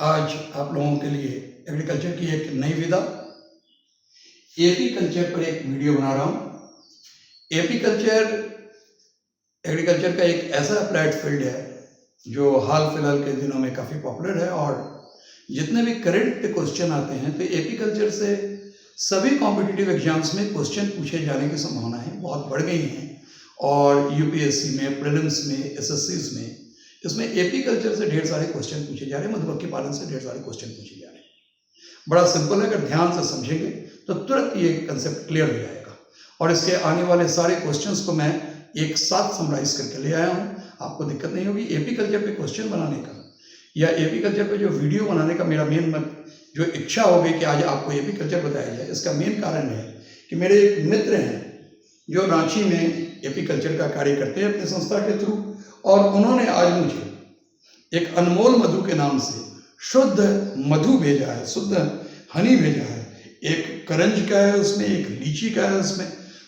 आज आप लोगों के लिए एग्रीकल्चर की एक नई विधा एपी कल्चर पर एक वीडियो बना रहा हूँ। एपी कल्चर एग्रीकल्चर का एक ऐसा अप्लाइड फील्ड है जो हाल फिलहाल के दिनों में काफ़ी पॉपुलर है और जितने भी करंट क्वेश्चन आते हैं तो एपी कल्चर से सभी कॉम्पिटिटिव एग्जाम्स में क्वेश्चन पूछे जाने की संभावनाएं बहुत बढ़ गई हैं और यूपीएससी में, प्रीलिम्स में, एसएससीज में इसमें एपी कल्चर से ढेर सारे क्वेश्चन पूछे जा रहे हैं, मधुमक्खी पालन से ढेर सारे क्वेश्चन पूछे जा रहे हैं। बड़ा सिंपल है, अगर ध्यान से समझेंगे तो तुरंत ये कंसेप्ट क्लियर हो जाएगा और इसके आने वाले सारे क्वेश्चंस को मैं एक साथ समराइज करके ले आया हूँ। आपको दिक्कत नहीं होगी। एपी कल्चर पे क्वेश्चन बनाने का या एपी कल्चर पे जो वीडियो बनाने का मेरा मेन जो इच्छा होगी कि आज आपको एपी कल्चर बताया जाए, इसका मेन कारण है कि मेरे एक मित्र हैं जो रांची में एपी कल्चर का कार्य करते हैं अपनी संस्था के थ्रू, और उन्होंने आज मुझे एक अनमोल मधु के नाम से शुद्ध मधु भेजा है, शुद्ध हनी भेजा है। एक करंज का है उसमें, एक लीची का है उसमें।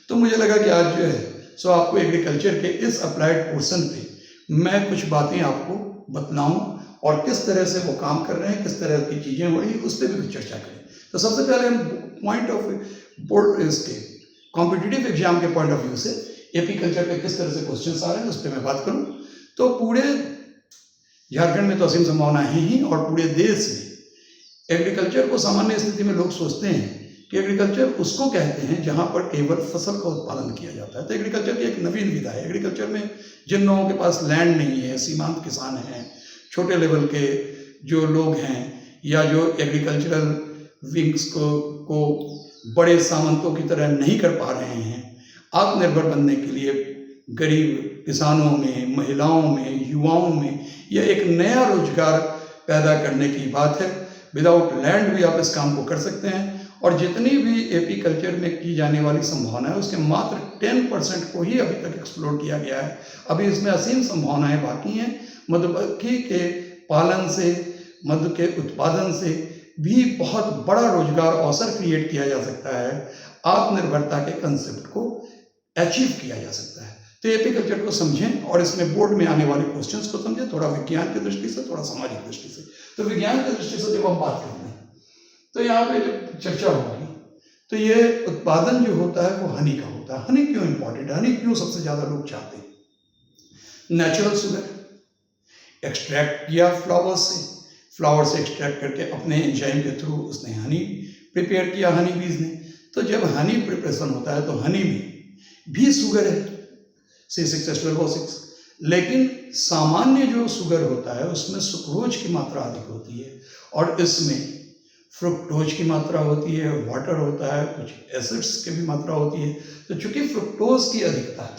तो मुझे लगा कि आज जो है सो आपको एग्रीकल्चर के इस अप्लाइड पोर्शन पे मैं कुछ बातें आपको बतलाऊं और किस तरह से वो काम कर रहे हैं, किस तरह की चीज़ें हो रही हैं, उस पर भी कुछ चर्चा करें। तो सबसे पहले हम पॉइंट ऑफ बोर्ड इसके कॉम्पिटिटिव एग्जाम के पॉइंट ऑफ व्यू से एपी कल्चर पे किस तरह से क्वेश्चन आ रहे हैं उस पर मैं बात करूं। तो पूरे झारखंड में तो असीम संभावनाएं हैं ही और पूरे देश में एग्रीकल्चर को सामान्य स्थिति में लोग सोचते हैं कि एग्रीकल्चर उसको कहते हैं जहां पर केवल फसल का उत्पादन किया जाता है। तो एग्रीकल्चर की एक नवीन विधा है। एग्रीकल्चर में जिन लोगों के पास लैंड नहीं है, सीमांत किसान हैं, छोटे लेवल के जो लोग हैं या जो एग्रीकल्चरल विंग्स को बड़े सामंतों की तरह नहीं कर पा रहे हैं, आत्मनिर्भर बनने के लिए गरीब किसानों में, महिलाओं में, युवाओं में यह एक नया रोजगार पैदा करने की बात है। विदाउट लैंड भी आप इस काम को कर सकते हैं और जितनी भी एपी कल्चर में की जाने वाली संभावना है उसके मात्र 10% को ही अभी तक एक्सप्लोर किया गया है। अभी इसमें असीम संभावनाएं बाकी हैं। मधुमक्खी के पालन से, मधु के उत्पादन से भी बहुत बड़ा रोजगार अवसर क्रिएट किया जा सकता है। आत्मनिर्भरता के कंसेप्ट को अचीव किया जा सकता है। तो एपी कल्चर को समझें और इसमें बोर्ड में आने वाले क्वेश्चंस को समझें, थोड़ा विज्ञान की दृष्टि से, थोड़ा सामाजिक दृष्टि से। तो विज्ञान की दृष्टि से जब हम बात करते हैं तो यहाँ पे जब चर्चा होगी तो ये उत्पादन जो होता है वो हनी का होता है। हनी क्यों इंपॉर्टेंट है, हनी क्यों सबसे ज्यादा लोग चाहते हैं? नेचुरल शुगर एक्सट्रैक्ट किया फ्लावर से एक्सट्रैक्ट करके अपने एंजाइम के थ्रू उसने हनी प्रिपेयर किया, हनी बीज ने। तो जब हनी प्रिपरेशन होता है तो हनी में भी शुगर है, C6H12O6, लेकिन सामान्य जो शुगर होता है उसमें सुक्रोज की मात्रा अधिक होती है और इसमें फ्रुक्टोज की मात्रा होती है, वाटर होता है, कुछ एसिड्स की भी मात्रा होती है। तो चूंकि फ्रुक्टोज की अधिकता है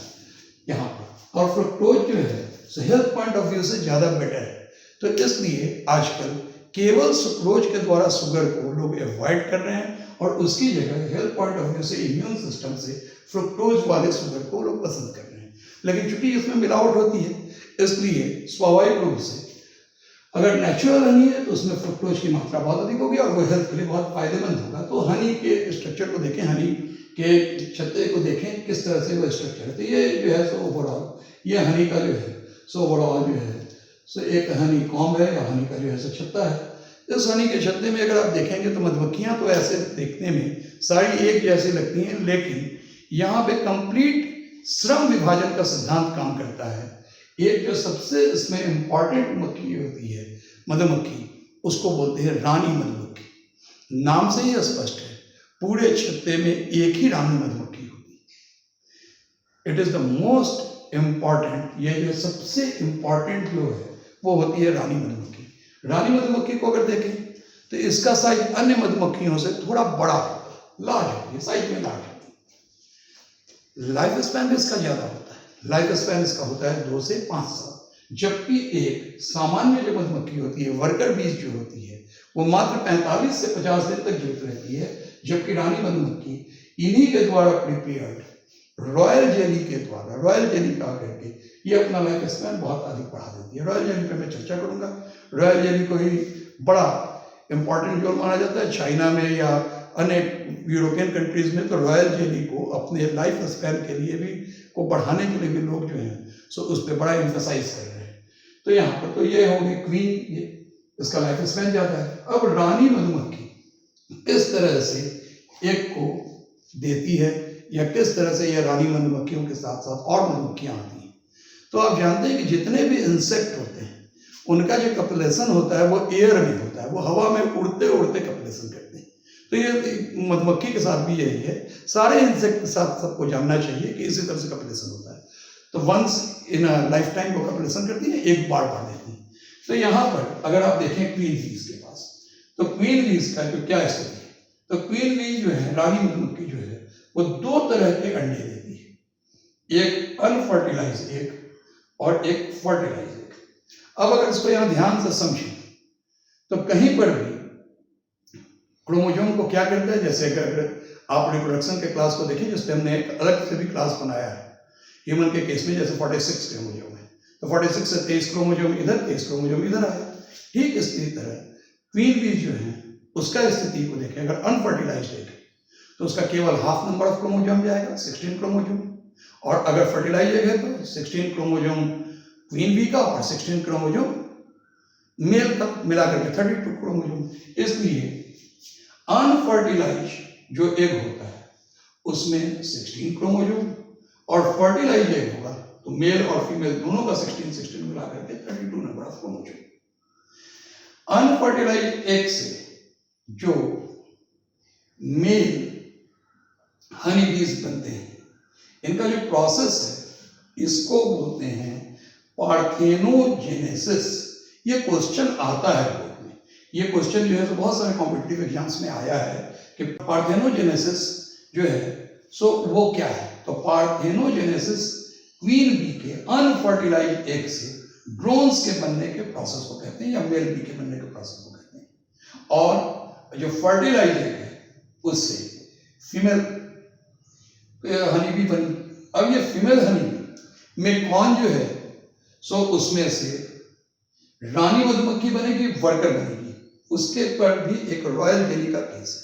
यहाँ पर और फ्रुक्टोज जो है हेल्थ पॉइंट ऑफ व्यू से ज़्यादा बेटर है, तो इसलिए आजकल केवल सुक्रोज के द्वारा शुगर को लोग अवॉइड कर रहे हैं और उसकी जगह हेल्थ पॉइंट ऑफ व्यू से, इम्यून सिस्टम से फ्रुक्टोज वाले शुगर को लोग पसंद कर रहे हैं। लेकिन चूंकि इसमें मिलावट होती है इसलिए स्वाभाविक रूप से अगर नेचुरल हनी है तो उसमें फ्रुक्टोज की मात्रा बहुत अधिक होगी और वो हेल्थ के लिए बहुत फायदेमंद होगा। तो हनी के स्ट्रक्चर को देखें, हनी के छत्ते को देखें किस तरह से वो स्ट्रक्चर है। तो ये जो है सो ओवरऑल ये हनी का जो है सो ओवरऑल जो है सो एक हनी कॉम्ब है या हनी का जो है सो छत्ता है। इस हनी के छत्ते में अगर आप देखेंगे तो मधुमक्खियाँ तो ऐसे देखने में सारी एक जैसी लगती हैं, लेकिन यहाँ पे कंप्लीट श्रम विभाजन का सिद्धांत काम करता है। एक जो सबसे इसमें इंपॉर्टेंट मक्खी होती है मधुमक्खी, उसको बोलते हैं रानी मधुमक्खी। नाम से ही स्पष्ट है, पूरे छत्ते में एक ही रानी मधुमक्खी होती है। It is the most important, ये जो सबसे इम्पॉर्टेंट जो है वो होती है रानी मधुमक्खी। रानी मधुमक्खी को अगर देखें तो इसका साइज अन्य मधुमक्खियों से थोड़ा बड़ा, लार्ज होती है, साइज में लार्ज होती है। लाइफ स्पैन भी इसका ज्यादा होता है। लाइफ स्पैन इसका होता है 2 से 5 साल, जबकि एक सामान्य जो मधुमक्खी होती है, वर्कर बीज जो होती है, वो मात्र 45 से 50 दिन तक जीवित रहती है। जबकि रानी मधुमक्खी इन्हीं के द्वारा प्रिपेयर्ड रॉयल जेली के द्वारा, रॉयल जेली का करके ये अपना लाइफ स्पैन बहुत अधिक बढ़ा देती है। रॉयल जेली पे मैं चर्चा करूंगा। रॉयल जेली को ही बड़ा इंपॉर्टेंट जोन माना जाता है। चाइना में या अन्य यूरोपियन कंट्रीज में तो रॉयल जेली को अपने लाइफ स्पैन के लिए भी को बढ़ाने के लिए भी लोग जो हैं सो उस पर बड़ा एम्फसाइज कर रहे हैं। तो यहाँ पर तो ये होगी क्वीन, ये इसका लाइफ स्पैन ज़्यादा है। अब रानी मधुमक्खी इस तरह से एक को देती है, या किस तरह से यह रानी मधुमक्खियों के साथ साथ और मधुमक्खियां आती हैं। तो आप जानते हैं कि जितने भी इंसेक्ट होते हैं उनका जो कपलेशन होता है वो एयर में होता है, वो हवा में उड़ते उड़ते कपलेशन करते हैं। तो ये मधुमक्खी के साथ भी यही है, सारे इंसेक्ट के साथ सबको जानना चाहिए कि इसी तरह से कपलेशन होता है। तो वंस इन लाइफ टाइम वो कपलेशन करती है, एक बार देती है। तो यहाँ पर अगर आप देखें क्वीन बीज के पास, तो क्वीन बीज का जो क्या स्थिति है, तो क्वीन बीज जो है, रानी मधुमक्खी जो है, वो दो तरह के अंडे देती है, एक अनफर्टिलाइज एग और एक फर्टिलाइज एग। अब अगर इसको यहाँ ध्यान से समझें तो कहीं पर भी क्रोमोसोम को क्या करता है, जैसे अगर आप रिप्रोडक्शन के क्लास को देखें, जिस पर हमने एक अलग से भी क्लास बनाया है ह्यूमन के केस में, जैसे 46 क्रोमोसोम है, तो 46 से 23 क्रोमोसोम इधर, 23 क्रोमोसोम इधर आया। ठीक इसी तरह क्वीन बीज जो है उसका स्थिति को देखें, अगर अनफर्टिलाइज्ड है तो उसका केवल हाफ नंबर ऑफ क्रोमोसोम जाएगा, 16 क्रोमोसोम, और अगर फर्टिलाइज है तो 16 क्रोमोसोम क्वीन बी का और 16 क्रोमोसोम मेल का, मिलाकर के 32 क्रोमोसोम। इसलिए अनफर्टिलाइज जो एग होता है उसमें 16 क्रोमोसोम, और फर्टिलाइज एग होगा तो मेल और फीमेल दोनों का 16 मिलाकर के 32 number of chromosome. Unfertilize egg से जो मेल हनी बीज बनते हैं, इनका जो प्रोसेस है इसको बोलते हैं पार्थेनोजेनेसिस। ये क्वेश्चन आता है बोर्ड में, ये क्वेश्चन जो है तो बहुत सारे कॉम्पिटिटिव एग्जाम्स में आया है कि पार्थेनोजेनेसिस जो है सो वो क्या है। तो पार्थेनोजेनेसिस क्वीन बी के अनफर्टिलाइज्ड एग से ड्रोन्स के बनने के प्रोसेस को कहते हैं, या मेल बी के बनने के प्रोसेस को कहते हैं। और जो फर्टिलाइज्ड एग है उससे फीमेल हनी बी बनी। अब ये फीमेल हनी में कौन जो है सो उसमें से रानी मधुमक्खी बनेगी, वर्कर बनेगी, उसके पर भी एक रॉयल जेली का केस है।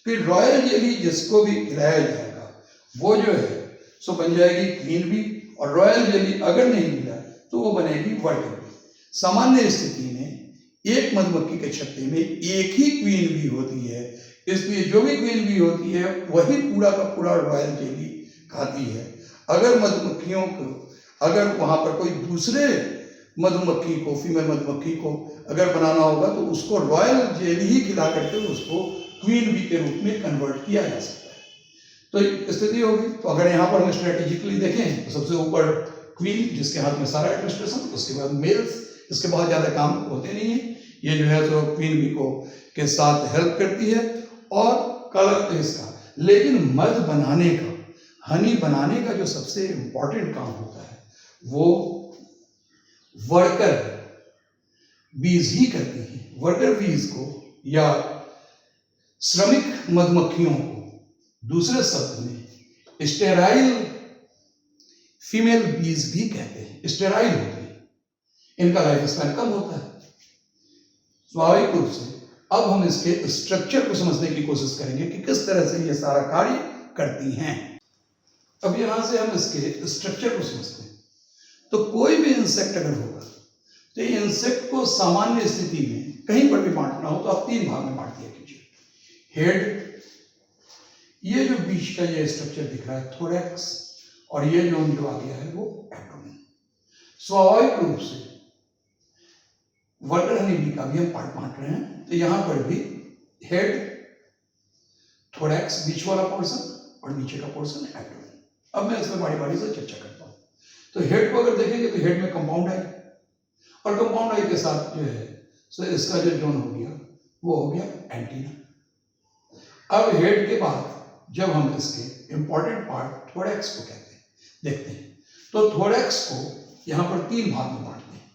फिर रॉयल जेली जिसको भी खिलाया जाएगा वो जो है सो बन जाएगी क्वीन बी, और रॉयल जेली अगर नहीं मिला तो वो बनेगी वर्कर बी। सामान्य स्थिति में एक मधुमक्खी के छत्ते में एक ही क्वीन बी होती है, इसलिए जो भी क्वीन बी होती है वही पूरा का पूरा रॉयल जेली खाती है। अगर मधुमक्खियों को, अगर वहां पर कोई दूसरे मधुमक्खी को, फीमेल मधुमक्खी को अगर बनाना होगा तो उसको रॉयल जेली ही खिला करके उसको क्वीन बी के रूप में कन्वर्ट किया जा सकता है। तो स्थिति होगी। तो अगर यहाँ पर हम स्ट्रेटेजिकली देखें तो सबसे ऊपर क्वीन जिसके हाथ में सारा एडमिनिस्ट्रेशन, उसके बाद मेल्स, इसके बहुत ज़्यादा काम होते नहीं है, ये जो है तो क्वीन बी को के साथ हेल्प करती है और कलर इसका। लेकिन मध बनाने का, हनी बनाने का जो सबसे इंपॉर्टेंट काम होता है वो वर्कर बीज ही करती हैं। वर्कर बीज को या श्रमिक मधुमक्खियों को दूसरे शब्द में स्टेराइल फीमेल बीज भी कहते हैं। स्टेराइल होते हैं, इनका लाइफ स्पैन कम होता है स्वाभाविक रूप से। अब हम इसके स्ट्रक्चर को समझने की कोशिश करेंगे कि किस तरह से ये सारा कार्य करती हैं। अब यहां से हम इसके स्ट्रक्चर को समझते हैं। तो कोई भी इंसेक्ट अगर होगा तो इंसेक्ट को सामान्य स्थिति में कहीं पर भी बांटना हो तो आप 3 भाग में बांट दिया कीजिए। हेड, ये जो बीच का ये स्ट्रक्चर दिख रहा है थोरैक्स, और ये जो आ गया है वो एब्डोमेन। स्वाभाविक रूप से वर्कर हनी बी का भी हम पार्ट बांट रहे हैं, तो यहां पर भी हेड, थोरैक्स बीच वाला पोर्शन और नीचे का पोर्शन एब्डोमेन। अब मैं इसमें बारी बारी से चर्चा करता हूं। तो हेड को अगर देखेंगे तो हेड में कंपाउंड आई, और कंपाउंड आई के साथ जो है सो इसका जो जोन हो गया वो हो गया एंटीना। अब हेड के बाद जब हम इसके इंपॉर्टेंट पार्ट थोरैक्स को कहते हैं देखते हैं, तो थोरैक्स को यहां पर 3 भाग में बांटते हैं,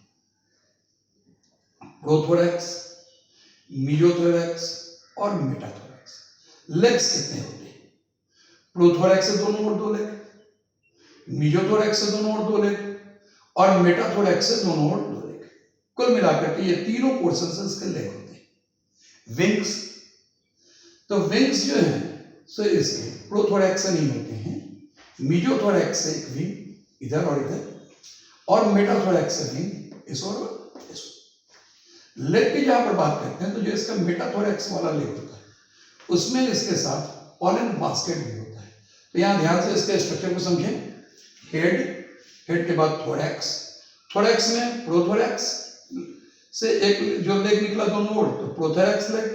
प्रोथोरैक्स, मीजोथोरैक्स और मेटाथोरैक्स। लेग्स कितने होते हैं? प्रोथोरैक्स से दोनों ओर 2 लेग, मीजोथोरैक्स से दोनों ओर 2 लेग, और मेटाथोरैक्स से दोनों ओर 2 लेग। कुल मिलाकर के ये तीनों पोर्शन से इसके लेग होते हैं। विंग्स, तो विंग्स जो है सो इसके प्रोथोरैक्स से नहीं होते हैं, मीजोथोरैक्स से एक विंग इधर और इधर, और मेटाथोरैक्स से विंग इस और इस। लेग की जहां पर बात करते हैं तो जो इसका मेटाथोरेक्स वाला लेग होता है उसमें इसके साथ पॉलन बास्केट भी होता है। तो यहाँ ध्यान से इसके स्ट्रक्चर को समझें। हेड के बाद थोरैक्स, थोरैक्स में प्रोथोरैक्स से एक जो लेग निकला दोनों ओर तो प्रोथोरैक्स लेग,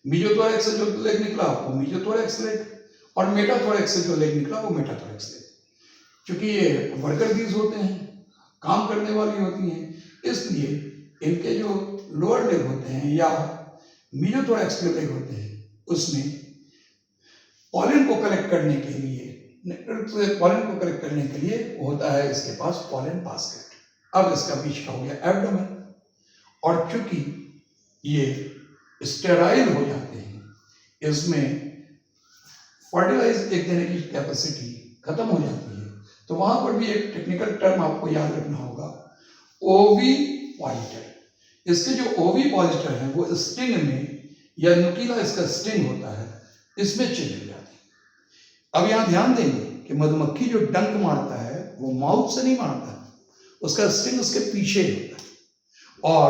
मीजोथोरैक्स से जो लेग निकला वो मीजोथोरैक्स लेग, और मेटाथोरैक्स से जो लेग निकला वो मेटाथोरैक्स लेग। क्योंकि ये वर्कर बीज होते हैं, काम करने वाली होती हैं, इसलिए इनके जो लोअर लेग होते हैं या मीजोथोरैक्स के लेग होते हैं उसमें पॉलन को कलेक्ट करने के लिए, पॉलन को कलेक्ट करने के लिए होता है इसके पास पॉलन बास्केट। अब इसका बीच का हो गया एब्डोमेन, और चूंकि ये स्टेराइल हो जाते हैं, इसमें फर्टिलाइज एक देने की कैपेसिटी खत्म हो जाती है, तो वहां पर भी एक टेक्निकल टर्म आपको याद रखना होगा, ओविपॉजिटर। इसके जो ओविपॉजिटर है वो स्टिंग में या नुकीला इसका स्टिंग होता है, इसमें चेंज हो जाते हैं। अब यहां ध्यान देंगे कि मधुमक्खी जो डंक मारता है वो माउथ से नहीं मारता है, उसका स्टिंग उसके पीछे होता है, और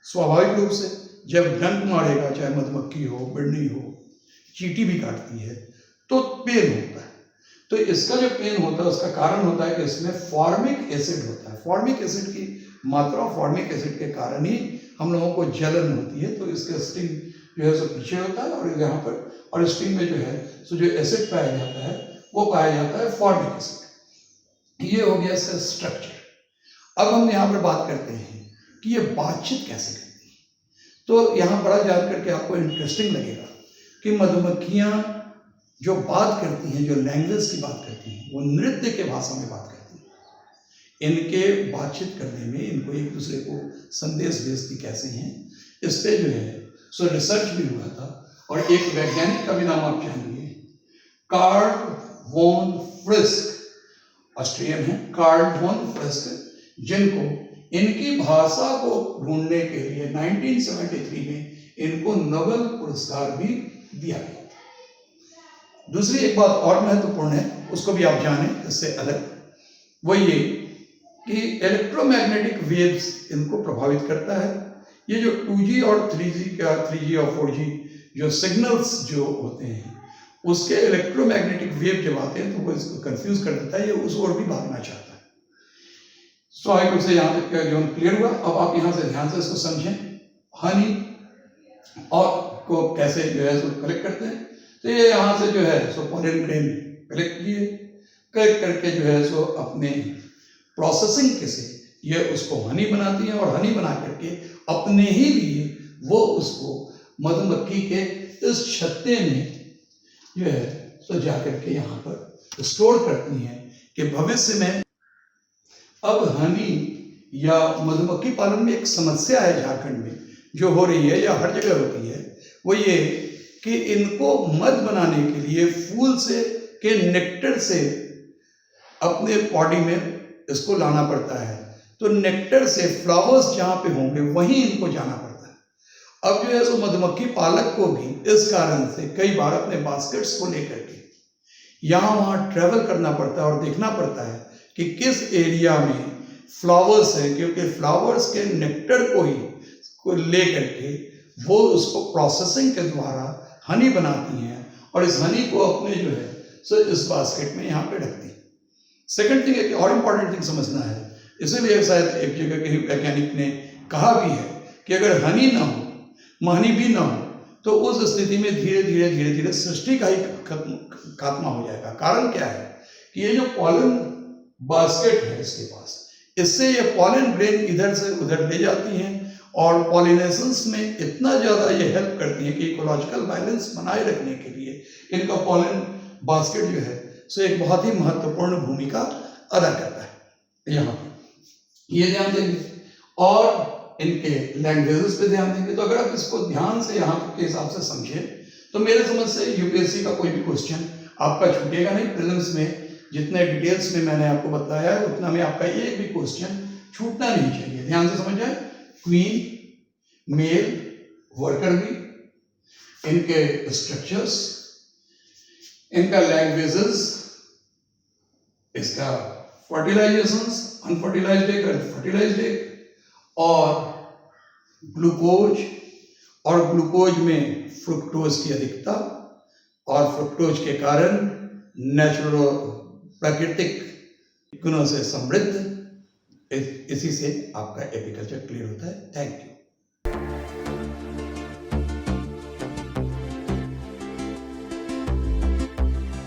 स्वाभाविक रूप से जब डंक मारेगा, चाहे मधुमक्खी हो, बिड़नी हो, चींटी भी काटती है तो पेन होता है। तो इसका जो पेन होता है उसका कारण होता है कि इसमें फॉर्मिक एसिड होता है। फॉर्मिक एसिड की मात्रा, फॉर्मिक एसिड के कारण ही हम लोगों को जलन होती है। तो इसका स्टिंग जो है सो पीछे होता है, और यहाँ पर, और स्टिंग में जो है सो जो एसिड पाया जाता है वो पाया जाता है फॉर्मिक एसिड। ये हो गया इसका स्ट्रक्चर। अब हम यहाँ पर बात करते हैं कि ये बातचीत कैसे करती है। तो यहाँ बड़ा जान करके आपको इंटरेस्टिंग लगेगा कि मधुमक्खियाँ जो बात करती हैं, जो लैंग्वेज की बात करती हैं, वो नृत्य के भाषा में बात करती हैं। इनके बातचीत करने में इनको एक दूसरे को संदेश भेजती कैसे हैं, इस पे जो है सो रिसर्च भी हुआ था, और एक वैज्ञानिक का भी नाम आप जानिए, कार्ल वॉन फ्रिस्क, ऑस्ट्रियन है कार्ल वॉन फ्रिस्क, जिनको इनकी भाषा को ढूंढने के लिए 1973 में इनको नोबेल पुरस्कार भी दिया गया। दूसरी एक बात और महत्वपूर्ण है, उसको भी आप जानें इससे अलग, वो ये कि इलेक्ट्रोमैग्नेटिक वेव्स इनको प्रभावित करता है। ये जो 2G और 3G और 4G जो सिग्नल्स जो होते हैं, उसके इलेक्ट्रोमैग्नेटिक वेव जब आते हैं तो वो इसको कंफ्यूज कर देता है, ये उस ओर भी भागना चाहता है। स्वाभाविक रूप से यहाँ तक जो क्लियर हुआ। अब आप यहाँ से ध्यान से इसको समझें। हनी और को कैसे जो है सो कलेक्ट करते हैं, तो ये यहाँ से जो है सो पॉलन ग्रेन कलेक्ट किए, कलेक्ट करके जो है सो अपने प्रोसेसिंग के से ये उसको हनी बनाती हैं, और हनी बना करके अपने ही लिए वो उसको मधुमक्खी के इस छत्ते में जो है सो जा करके यहाँ पर स्टोर करती हैं कि भविष्य में। अब हनी या मधुमक्खी पालन में एक समस्या है झारखंड में जो हो रही है या हर जगह होती है, वो ये कि इनको मध बनाने के लिए फूल से के नेक्टर से अपने बॉडी में इसको लाना पड़ता है। तो नेक्टर से फ्लावर्स जहाँ पे होंगे वहीं इनको जाना पड़ता है। अब जो है सो मधुमक्खी पालक को भी इस कारण से कई बार अपने बास्केट्स को लेकर के यहाँ वहाँ ट्रेवल करना पड़ता है और देखना पड़ता है कि किस एरिया में फ्लावर्स है, क्योंकि फ्लावर्स के नेक्टर को ही को ले करके वो उसको प्रोसेसिंग के द्वारा हनी बनाती हैं, और इस हनी को अपने जो है सो इस बास्केट में यहाँ पे रखती हैं। सेकंड थिंग, एक और इम्पॉर्टेंट थिंग समझना है, इसीलिए शायद एक जगह के वैज्ञानिक ने कहा भी है कि अगर हनी ना हो, महनी भी ना हो, तो उस स्थिति में धीरे धीरे सृष्टि का ही खात्मा हो जाएगा। कारण क्या है कि ये जो पॉलन बास्केट है इसके पास, इससे ये पॉलन ग्रेन इधर से उधर ले जाती हैं, और पॉलिनेशंस में इतना ज़्यादा ये हेल्प करती हैं कि इकोलॉजिकल बैलेंस बनाए रखने के लिए इनका पॉलन बास्केट जो है सो एक बहुत ही महत्वपूर्ण भूमिका अदा करता है। यहाँ ये ध्यान देंगे, और इनके लैंग्वेजेस पे ध्यान देंगे। तो अगर आप इसको ध्यान से यहाँ के हिसाब से समझें तो मेरे समझ से यूपीएससी का कोई भी क्वेश्चन आपका छूटेगा नहीं। प्रीलिम्स में जितने डिटेल्स में मैंने आपको बताया है उतना में आपका एक भी क्वेश्चन छूटना नहीं चाहिए। ध्यान से समझ जाए। क्वीन, मेल, वर्कर बी, इनके स्ट्रक्चर्स, इनका लैंग्वेजेस, इसका फर्टिलाइजेशंस, अनफर्टिलाइज्ड एग, फर्टिलाइज्ड एग, और ग्लूकोज और ग्लूकोज में फ्रुक्टोज की अधिकता और फ्रुक्टोज के कारण नेचुरल प्राकृतिक गुणों से समृद्ध, इसी से आपका एपीकल्चर क्लियर होता है। Thank you.